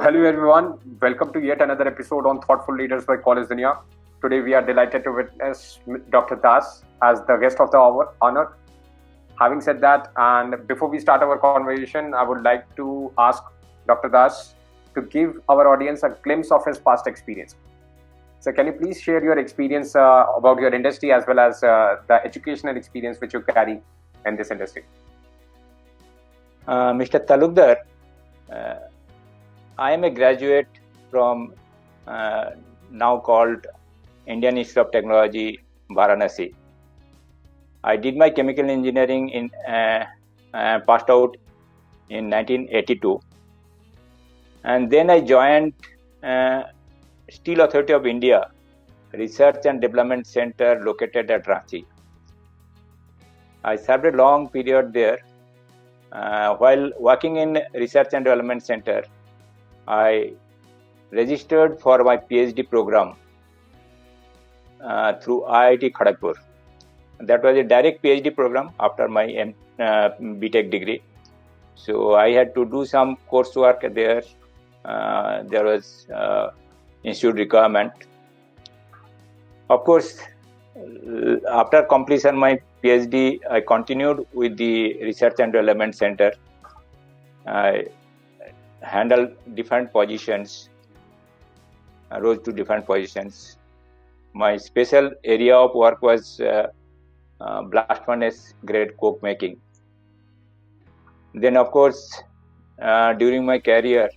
Hello everyone, welcome to yet another episode on Thoughtful Leaders by College Dunia. Today we are delighted to witness Dr. Das as the guest of the honor. Having said that, and before we start our conversation, I would like to ask Dr. Das to give our audience a glimpse of his past experience. So can you please share your experience about your industry as well as the educational experience which you carry in this industry? Mr. Talukdar, I am a graduate from now called Indian Institute of Technology, Varanasi. I did my chemical engineering in passed out in 1982, and then I joined Steel Authority of India Research and Development Center located at Ranchi. I served a long period there. While working in Research and Development Center, I registered for my PhD program through IIT Kharagpur. That was a direct PhD program after my BTech degree. So I had to do some coursework there. There was institute requirement. Of course, after completion my PhD, I continued with the Research and Development Center. I handled different positions, rose to different positions. My special area of work was blast furnace grade coke making. Then, of course, during my career,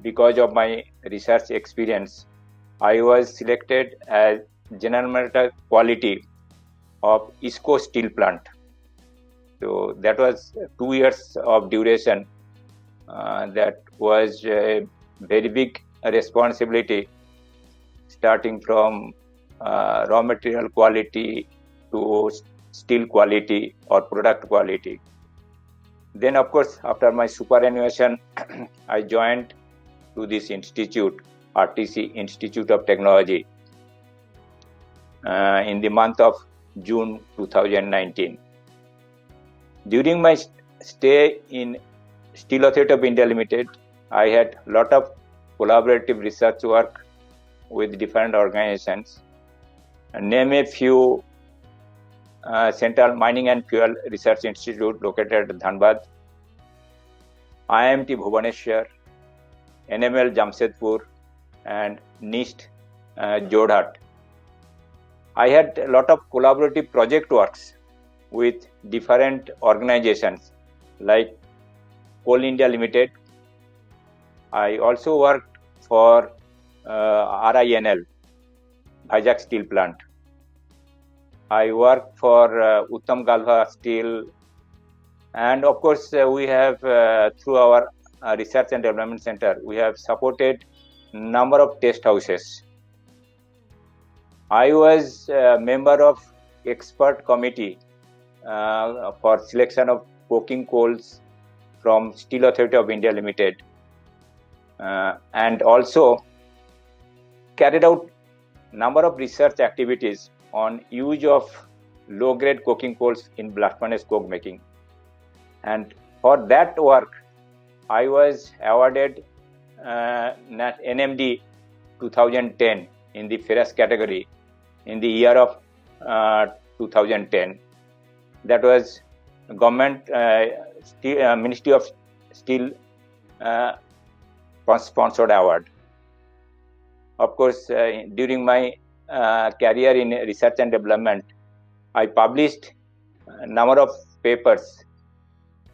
because of my research experience, I was selected as General Manager Quality of ISCO Steel Plant. So that was 2 years of duration. That was a very big responsibility, starting from raw material quality to steel quality or product quality. Then, of course, after my superannuation, I joined to this institute, RTC Institute of Technology, in the month of June 2019. During my stay in Steel Authority of India Limited, I had a lot of collaborative research work with different organizations. Name a few: Central Mining and Fuel Research Institute located at Dhanbad, IMT Bhubaneswar, NML Jamshedpur, and NIST Jorhat. I had a lot of collaborative project works with different organizations like Coal India Limited. I also worked for RINL, Vizag Steel Plant. I worked for Uttam Galva Steel, and of course we have through our Research and Development Center, we have supported number of test houses. I was a member of expert committee for selection of coking coals from Steel Authority of India Limited, and also carried out number of research activities on use of low-grade coking coals in blast furnace coke making. And for that work, I was awarded NMD 2010 in the ferrous category in the year of 2010. That was government Ministry of Steel sponsored award. Of course, during my career in research and development, I published a number of papers,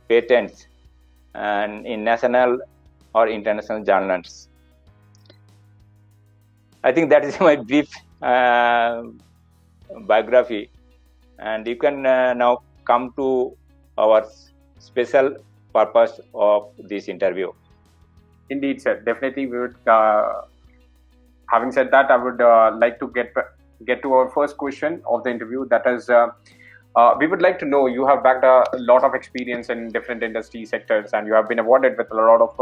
patents, and in national or international journals. I think that is my brief biography, and you can now come to our special purpose of this interview. Indeed, sir. Definitely, we would. Having said that, I would like to get to our first question of the interview. That is, we would like to know, you have backed a lot of experience in different industry sectors, and you have been awarded with a lot of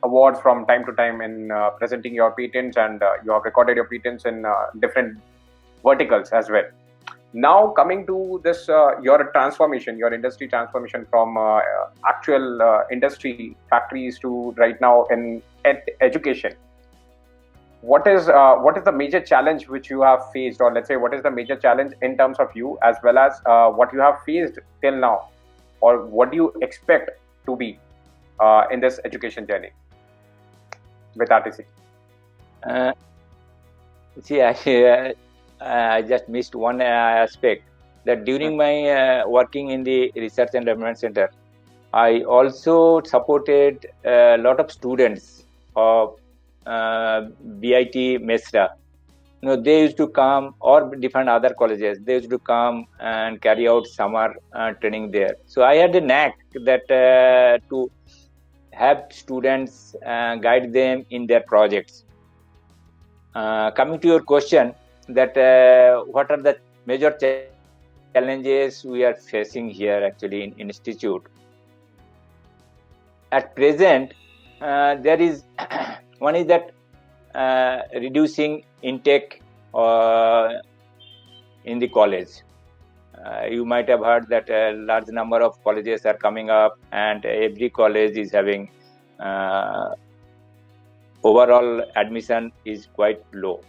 awards from time to time in presenting your patents, and you have recorded your patents in different verticals as well. Now coming to this, your transformation, your industry transformation from actual industry factories to right now in education. What is the major challenge which you have faced, or let's say what is the major challenge in terms of you, as well as what you have faced till now, or what do you expect to be in this education journey with RTC? See, I just missed one aspect, that during my working in the Research and Development Center, I also supported a lot of students of BIT Mesra. They used to come, or different other colleges, they used to come and carry out summer training there. So I had a knack that to have students guide them in their projects. Coming to your question, that what are the major challenges we are facing here actually in institute. At present, there is one is that reducing intake in the college. You might have heard that a large number of colleges are coming up, and every college is having overall admission is quite low.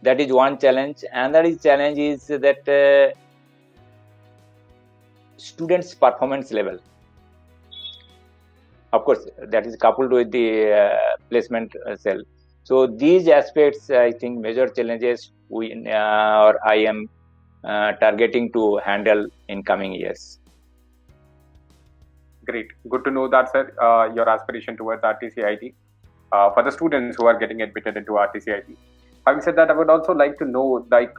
That is one challenge. Another challenge is that students' performance level. Of course, that is coupled with the placement cell. So these aspects, I think, major challenges I am targeting to handle in coming years. Great. Good to know that, sir, your aspiration towards RTCIT for the students who are getting admitted into RTCIT. Having said that, I would also like to know, like,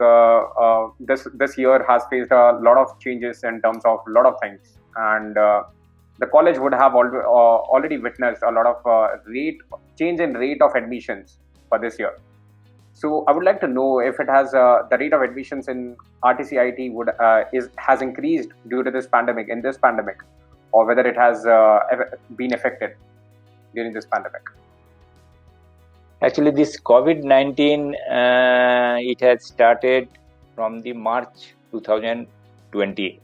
this year has faced a lot of changes in terms of a lot of things, and the college would have already witnessed a lot of change in rate of admissions for this year. So I would like to know if it has the rate of admissions in RTCIT has increased due to this pandemic, or whether it has been affected during this pandemic. Actually, this COVID-19, it has started from the March 2020.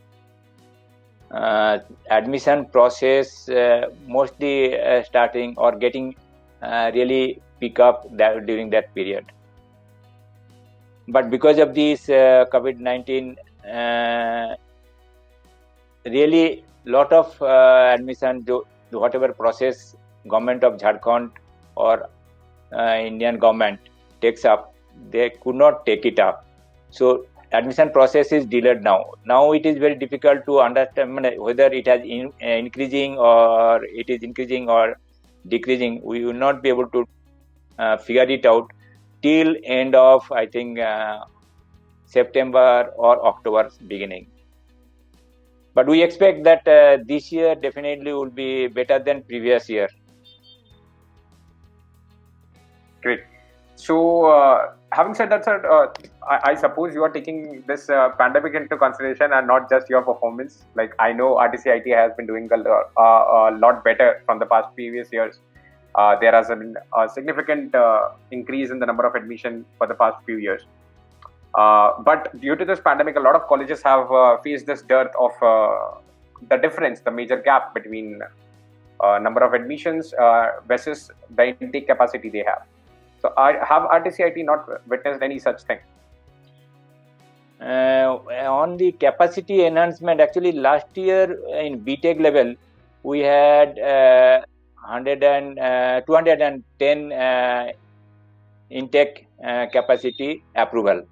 Admission process mostly starting or getting really pick up during that period. But because of this COVID-19, really lot of admission, whatever process government of Jharkhand or Indian government takes up, they could not take it up. So admission process is delayed now. Now it is very difficult to understand whether it has increasing or it is increasing or decreasing. We will not be able to figure it out till end of, I think, September or October beginning. But we expect that this year definitely will be better than previous year. Great. So, having said that, sir, I suppose you are taking this pandemic into consideration and not just your performance. Like, I know RTCIT has been doing a lot better from the past previous years. There has been a significant increase in the number of admission for the past few years. But due to this pandemic, a lot of colleges have faced this dearth of the difference, the major gap between number of admissions versus the intake capacity they have. So, have RTCIT not witnessed any such thing? On the capacity enhancement, actually last year in BTech level, we had 210 intake capacity approval.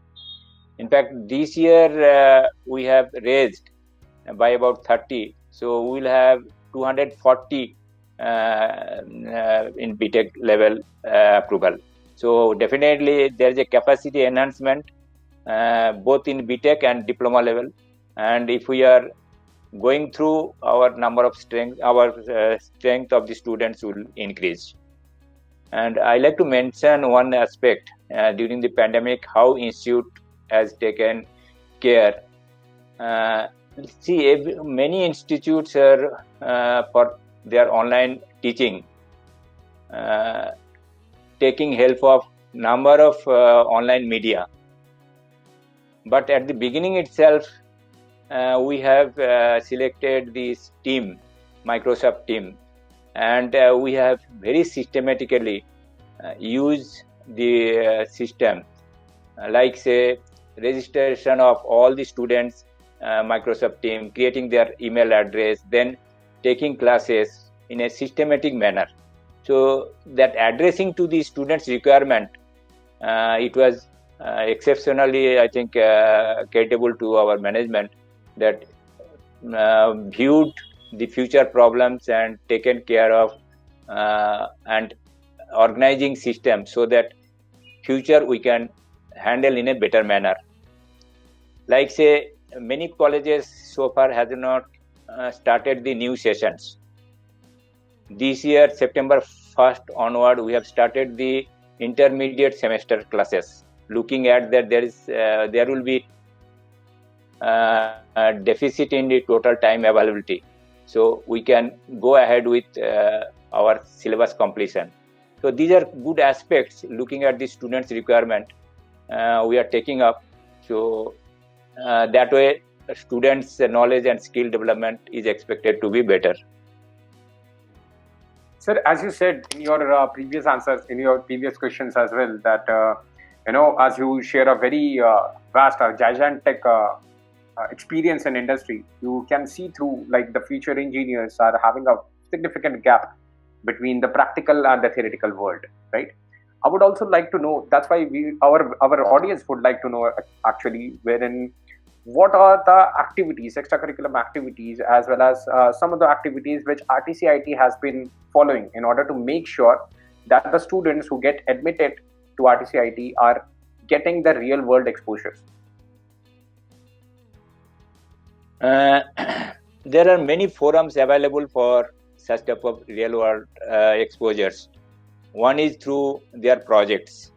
In fact, this year we have raised by about 30. So we will have 240 in BTech level approval. So definitely there is a capacity enhancement both in BTech and diploma level. And if we are going through, our number of strength of the students will increase. And I like to mention one aspect during the pandemic, how institute has taken care. Many institutes are for their online teaching, taking help of number of online media. But at the beginning itself, we have selected this team, Microsoft team, and we have very systematically used the system, like say registration of all the students, Microsoft team, creating their email address, then taking classes in a systematic manner. So that addressing to the students' requirement, it was exceptionally, I think, credible to our management, that viewed the future problems and taken care of and organizing system so that future we can handle in a better manner. Like say many colleges so far has not started the new sessions. This year September 1st onward we have started the intermediate semester classes, looking at that there will be a deficit in the total time availability, so we can go ahead with our syllabus completion. So these are good aspects. Looking at the students' requirement, we are taking up. So that way, students' knowledge and skill development is expected to be better. Sir, as you said in your previous answers, in your previous questions as well, that as you share a very vast, gigantic experience in industry, you can see through like the future engineers are having a significant gap between the practical and the theoretical world, right? I would also like to know, that's why our audience would like to know actually, wherein what are the activities, extracurricular activities, as well as some of the activities which RTCIT has been following in order to make sure that the students who get admitted to RTCIT are getting the real world exposures? There are many forums available for such type of real world exposures. One is through their projects,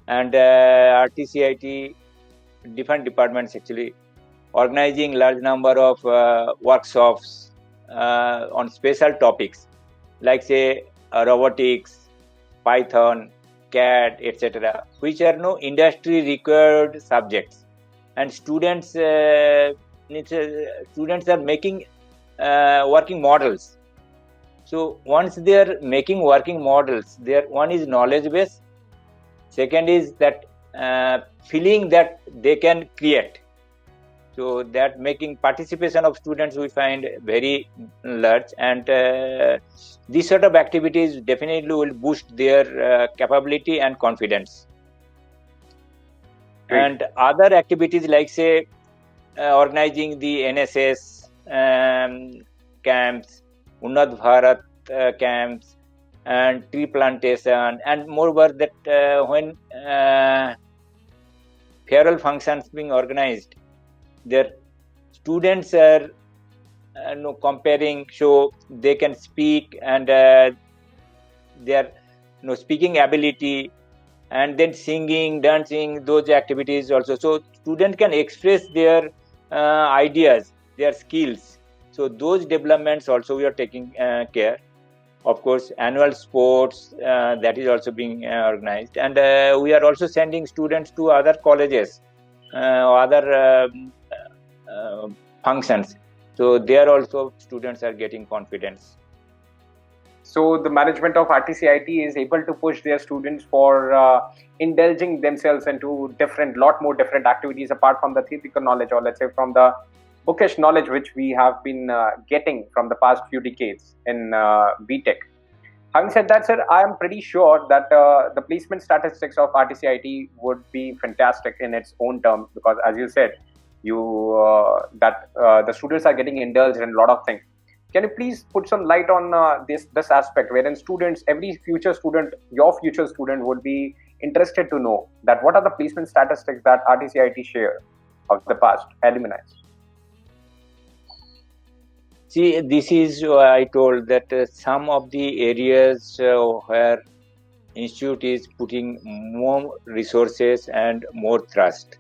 and RTCIT, different departments actually organizing large number of workshops on special topics, like say robotics, Python, CAD, etc., which are no industry required subjects, and students are making working models. So once they are making working models, one is knowledge base, second is that feeling that they can create. So that making participation of students we find very large, and these sort of activities definitely will boost their capability and confidence. Great. And other activities like say organizing the NSS camps, Unnat Bharat camps, and tree plantation, and moreover that when farewell functions being organized, their students are comparing, so they can speak, and their speaking ability, and then singing, dancing, those activities also. So students can express their ideas, their skills. So those developments also we are taking care. Of course, annual sports that is also being organized, and we are also sending students to other colleges, other functions. So there also students are getting confidence. So the management of RTCIT is able to push their students for indulging themselves into lot more different activities apart from the theoretical knowledge, or let's say from the bookish knowledge which we have been getting from the past few decades in BTech. Having said that, sir, I am pretty sure that the placement statistics of RTCIT would be fantastic in its own terms, because as you said, the students are getting indulged in a lot of things. Can you please put some light on this aspect, wherein students, every future student, your future student, would be interested to know that what are the placement statistics that RTCIT share of the past alumni? See, this is why I told that some of the areas where institute is putting more resources and more thrust.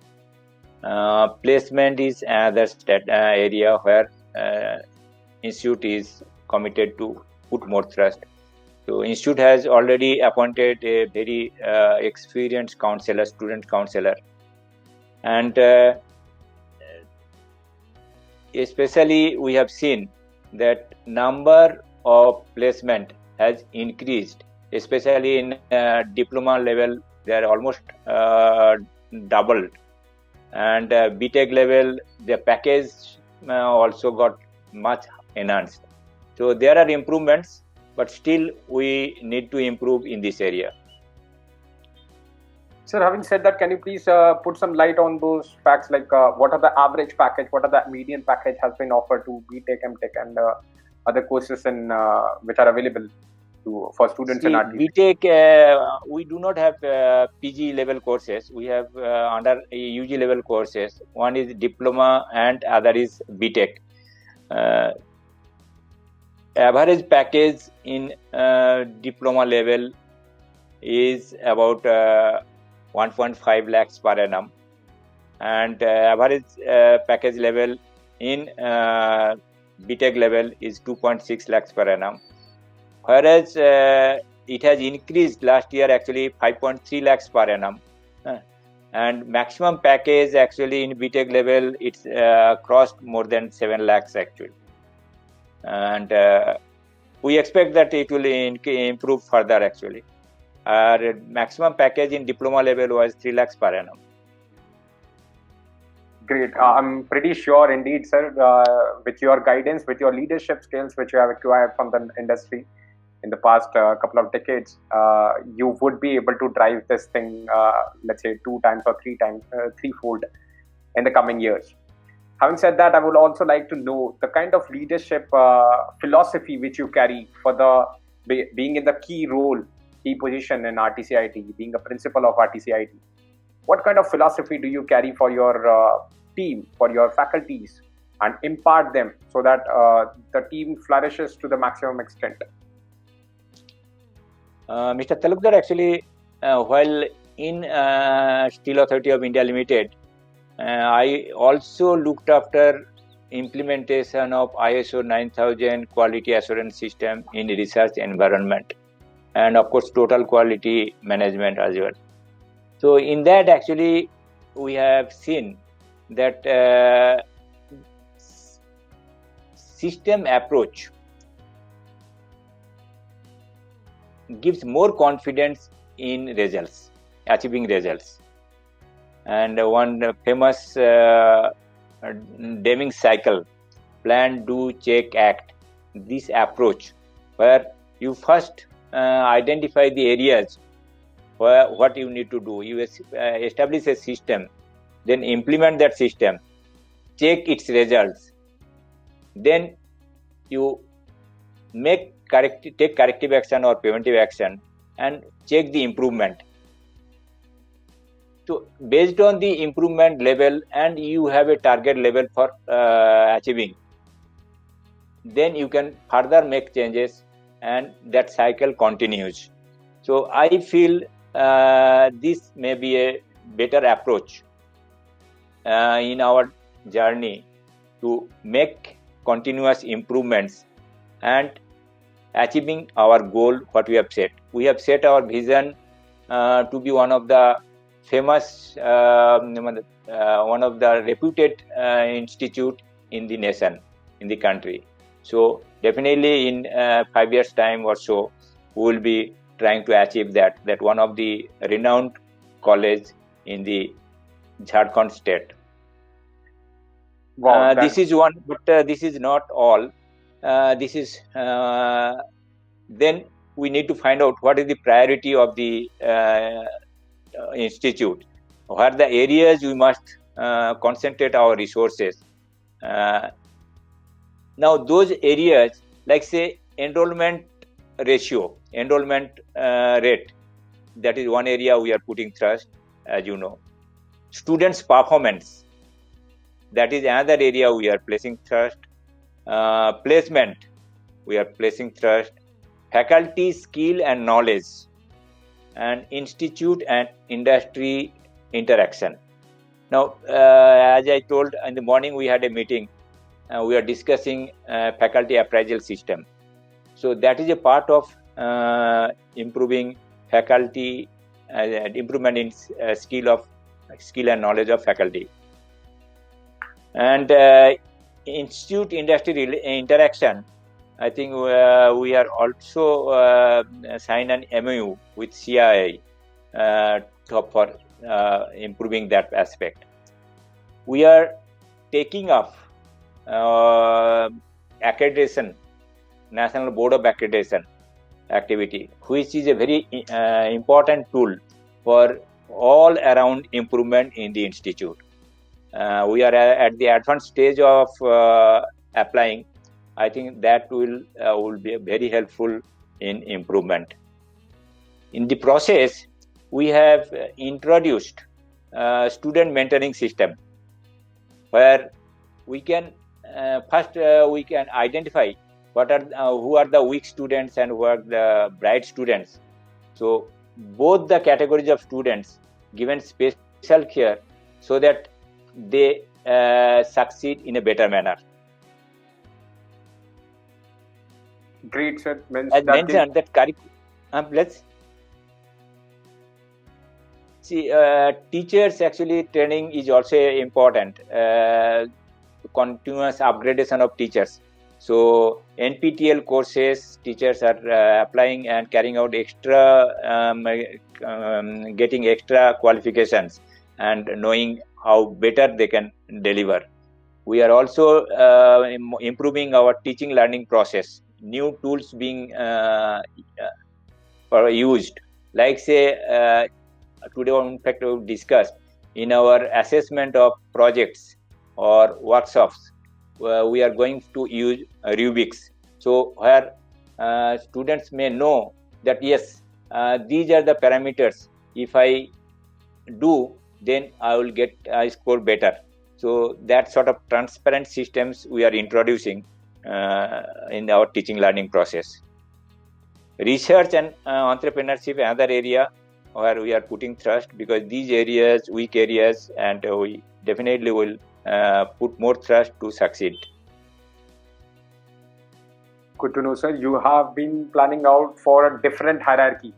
Placement is another area where institute is committed to put more thrust. So institute has already appointed a very experienced counselor, student counselor, And especially we have seen that number of placement has increased, especially in diploma level. They are almost doubled, and BTech level the package also got much enhanced. So there are improvements, but still we need to improve in this area. Sir, having said that, can you please put some light on those facts, like what are the average package, what are the median package has been offered to BTech, MTech, and other courses in which are available for students in RT? BTech, we do not have PG level courses. We have under UG level courses. One is diploma and other is BTech. Average package in diploma level is about 1.5 lakhs per annum, and average package level in BTech level is 2.6 lakhs per annum, whereas it has increased last year actually 5.3 lakhs per annum, and maximum package actually in BTech level it's crossed more than 7 lakhs actually, and we expect that it will improve further actually. Our maximum package in diploma level was 3 lakhs per annum. Great. I'm pretty sure indeed, sir, with your guidance, with your leadership skills, which you have acquired from the industry in the past couple of decades, you would be able to drive this thing, let's say 2 times or 3 times, threefold in the coming years. Having said that, I would also like to know the kind of leadership philosophy which you carry for the being in the key position in RTCIT, being a principal of RTCIT. What kind of philosophy do you carry for your team, for your faculties, and impart them so that the team flourishes to the maximum extent? Mr. Talukdar, actually, while in Steel Authority of India Limited, I also looked after implementation of ISO 9000 quality assurance system in research environment, and of course total quality management as well. So in that actually we have seen that system approach gives more confidence in results, achieving results. And one famous Deming cycle, plan, do, check, act, this approach where you first identify the areas where what you need to do. You establish a system, then implement that system, check its results, then you take corrective action or preventive action and check the improvement. So based on the improvement level, and you have a target level for achieving, then you can further make changes and that cycle continues. So I feel this may be a better approach in our journey to make continuous improvements and achieving our goal, what we have set. We have set our vision to be one of the famous, one of the reputed institute in the nation, in the country. So definitely in 5 years' time or so, we will be trying to achieve that one of the renowned college in the Jharkhand state. Wow, this is one, but this is not all. This is then we need to find out what is the priority of the institute, where the areas we must concentrate our resources. Now those areas, like say enrollment ratio, enrollment rate, that is one area we are putting thrust, as you know. Students' performance, that is another area we are placing thrust. Placement, we are placing thrust. Faculty skill and knowledge, and institute and industry interaction. Now, as I told in the morning, we had a meeting. We are discussing faculty appraisal system. So that is a part of improving faculty, improvement in skill of skill and knowledge of faculty. And institute industry interaction, I think we are also signed an MOU with CII for improving that aspect. We are taking up accreditation, National Board of Accreditation activity, which is a very important tool for all around improvement in the institute. We are at the advanced stage of applying. I think that will be very helpful in improvement. In the process, we have introduced student mentoring system, where we can first we can identify who are the weak students and who are the bright students. So both the categories of students given special care so that they succeed in a better manner. Great, sir. As mentioned, that curriculum. Let's see. Teachers actually training is also important. Continuous upgradation of teachers. So NPTEL courses, teachers are applying and carrying out extra, getting extra qualifications and knowing how better they can deliver. We are also improving our teaching learning process. New tools being used, like say today in fact we discussed in our assessment of projects or workshops, we are going to use rubrics. So where students may know that yes, these are the parameters. If I do, then I score better. So that sort of transparent systems we are introducing in our teaching learning process. Research and entrepreneurship, another area where we are putting thrust, because these areas, weak areas, and we definitely will put more thrust to succeed. Good to know, sir. You have been planning out for a different hierarchy.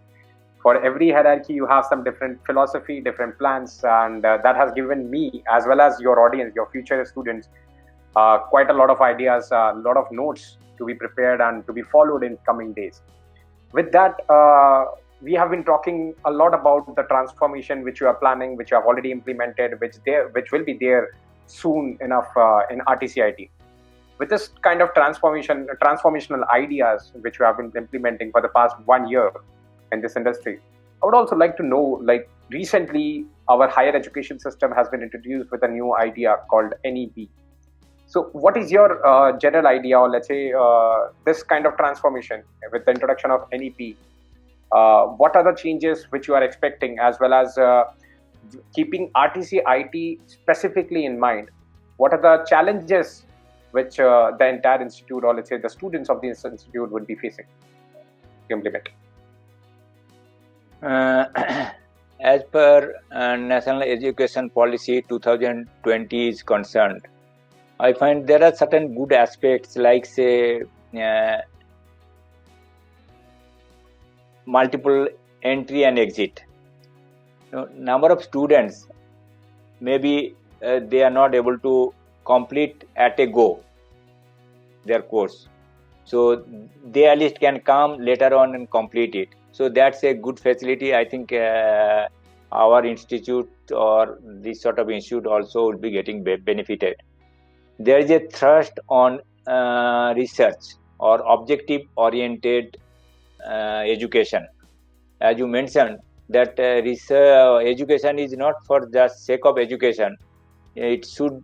For every hierarchy, you have some different philosophy, different plans, and that has given me, as well as your audience, your future students, quite a lot of ideas, a lot of notes to be prepared and to be followed in coming days. With that, we have been talking a lot about the transformation which you are planning, which you have already implemented, which will be there soon enough in RTCIT. With this kind of transformational ideas which you have been implementing for the past 1 year in this industry, I would also like to know, like recently our higher education system has been introduced with a new idea called NEP. So what is your general idea, or let's say this kind of transformation with the introduction of NEP? What are the changes which you are expecting, as well as keeping RTCIT specifically in mind? What are the challenges which the entire institute, or let's say the students of this institute, would be facing to implement? As per National Education Policy 2020 is concerned, I find there are certain good aspects, like say multiple entry and exit. Number of students, maybe they are not able to complete at a go their course, so they at least can come later on and complete it. So that's a good facility. I think our institute or this sort of institute also will be getting benefited. There is a thrust on research or objective oriented education. As you mentioned, that education is not for the sake of education. It should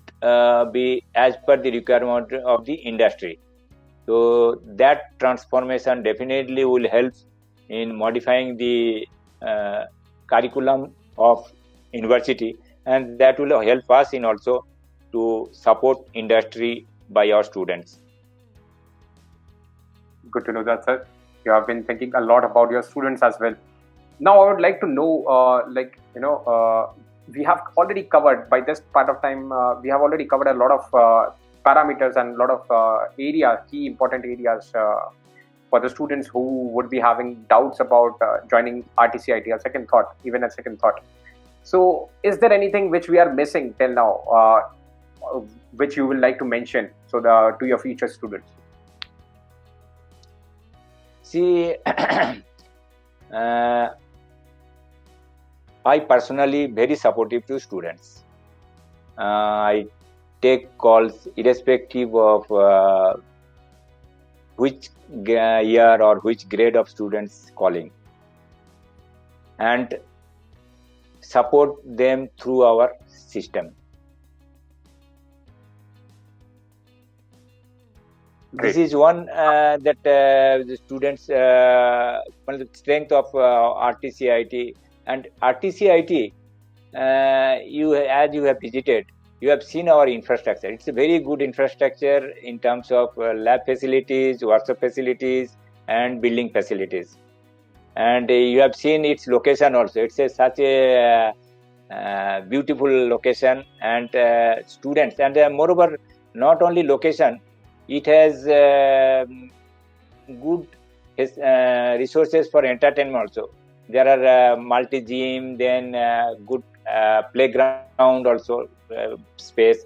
be as per the requirement of the industry. So that transformation definitely will help in modifying the curriculum of university, and that will help us in also to support industry by our students. Good to know that, sir. You have been thinking a lot about your students as well. Now, I would like to know, we have already covered, by this part of time, we have already covered a lot of parameters and a lot of key important areas for the students who would be having doubts about joining RTCIT, even a second thought. So, is there anything which we are missing till now, which you would like to mention to your future students? See, I personally very supportive to students. I take calls irrespective of which year or which grade of students calling, and support them through our system. Great. This is one that the students, one of the strength of RTCIT. And RTCIT, as you have visited, you have seen our infrastructure. It's a very good infrastructure in terms of lab facilities, workshop facilities, and building facilities. And you have seen its location also. It's such a beautiful location, and students, and moreover, not only location, it has good resources for entertainment also. There are multi-gym, then good playground also space,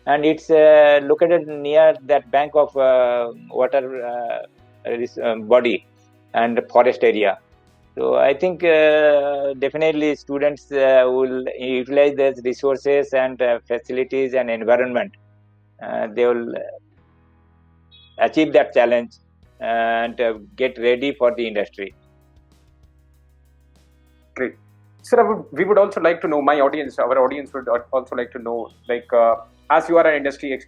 and it's located near that bank of water body and forest area. So I think definitely students will utilize these resources and facilities and environment. They will achieve that challenge and get ready for the industry. Great. Sir, we would also like to know, our audience would also like to know, like, as you are an industry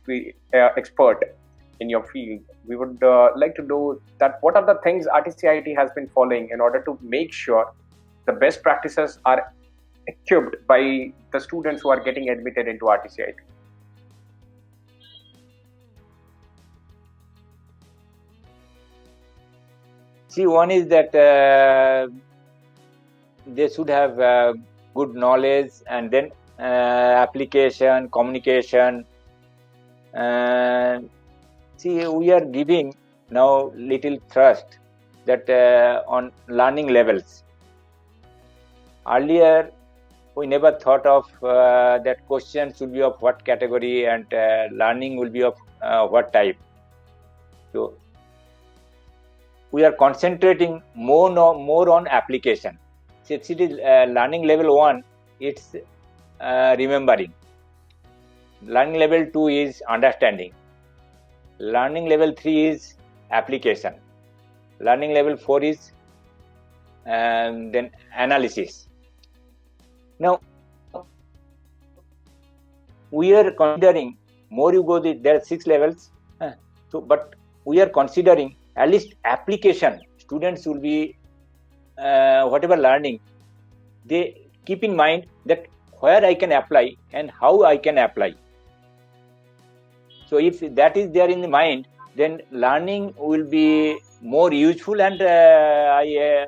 expert in your field, we would like to know that what are the things RTCIT has been following in order to make sure the best practices are equipped by the students who are getting admitted into RTCIT. See, one is that they should have good knowledge, and then application, communication. See, we are giving now little thrust that on learning levels. Earlier, we never thought of that question should be of what category, and learning will be of what type. So we are concentrating more on application. So it is learning level 1, it's remembering. Learning level 2 is understanding. Learning level 3 is application. Learning level 4 is then analysis. Now, we are considering, more you go, there are 6 levels. But we are considering at least application. Students will be whatever learning, they keep in mind that where I can apply and how I can apply. So if that is there in the mind, then learning will be more useful, and the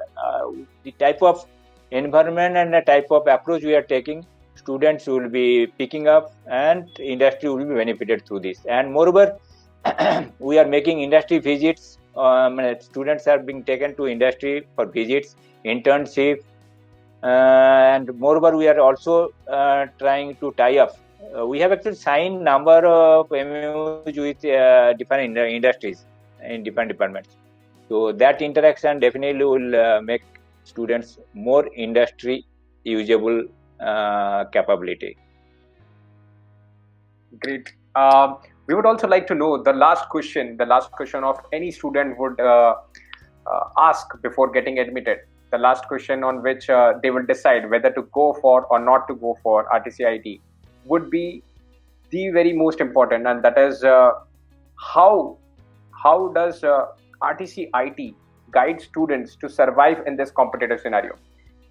type of environment and the type of approach we are taking, students will be picking up, and industry will be benefited through this. And moreover, we are making industry visits. Students are being taken to industry for visits, internship, and moreover, we are also trying to tie up. We have actually signed number of MOUs with different industries in different departments. So that interaction definitely will make students more industry usable capability. Great. We would also like to know the last question of any student would ask before getting admitted. The last question on which they will decide whether to go for or not to go for RTCIT would be the very most important, and that is how does RTCIT guide students to survive in this competitive scenario?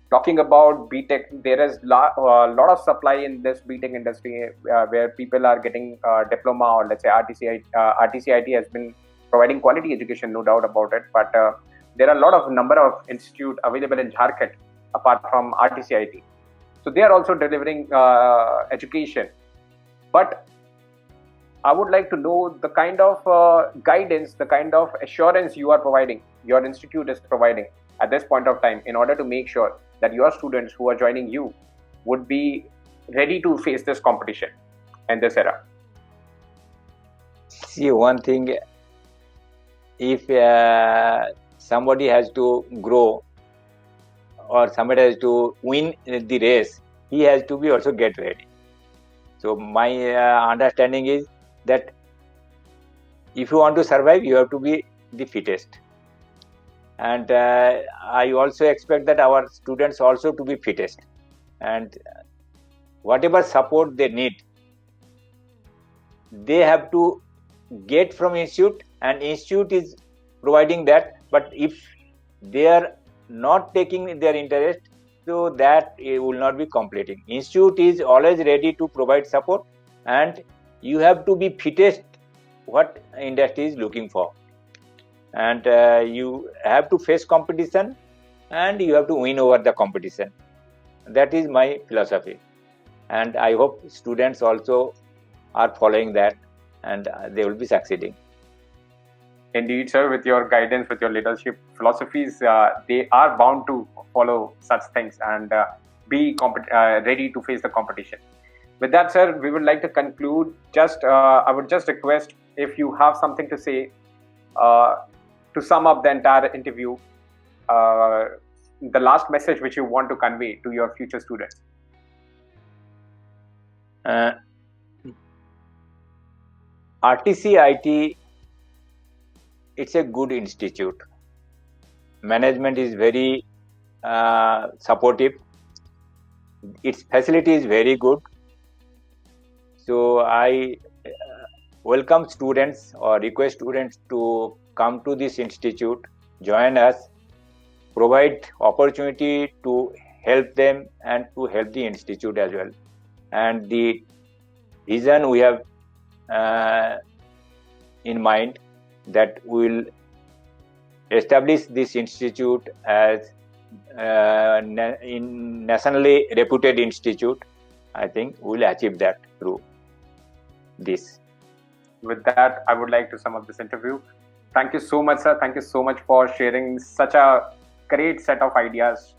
Talking about BTech, there is a lot of supply in this BTech industry where people are getting diploma, or let's say RTCIT has been providing quality education, no doubt about it. But there are a lot of number of institutes available in Jharkhand apart from RTCIT. So they are also delivering education. But I would like to know the kind of guidance, the kind of assurance you are providing, your institute is providing at this point of time, in order to make sure that your students who are joining you would be ready to face this competition in this era? See, one thing, if somebody has to grow or somebody has to win the race, he has to be also get ready. So my understanding is that if you want to survive, you have to be the fittest. And I also expect that our students also to be fittest. And whatever support they need, they have to get from institute, and institute is providing that. But if they are not taking their interest, so that it will not be completing. Institute is always ready to provide support, and you have to be fittest what industry is looking for. And you have to face competition, and you have to win over the competition. That is my philosophy, and I hope students also are following that, and they will be succeeding. Indeed, sir, with your guidance, with your leadership philosophies, they are bound to follow such things and be ready to face the competition. With that, sir, we would like to conclude. I would just request if you have something to say to sum up the entire interview, the last message which you want to convey to your future students. RTC IT, it's a good institute. Management is very supportive. Its facility is very good. So I welcome students or request students to come to this institute, join us, provide opportunity to help them and to help the institute as well. And the vision we have in mind, that we will establish this institute as in nationally reputed institute. I think we will achieve that through this. With that, I would like to sum up this interview. Thank you so much, sir. Thank you so much for sharing such a great set of ideas.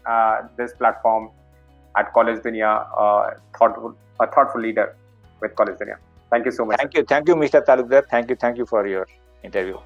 This platform at College Dunia, a thoughtful leader with College Dunia. Thank you so much. Thank you, Mr. Talukdar. Thank you for your interview.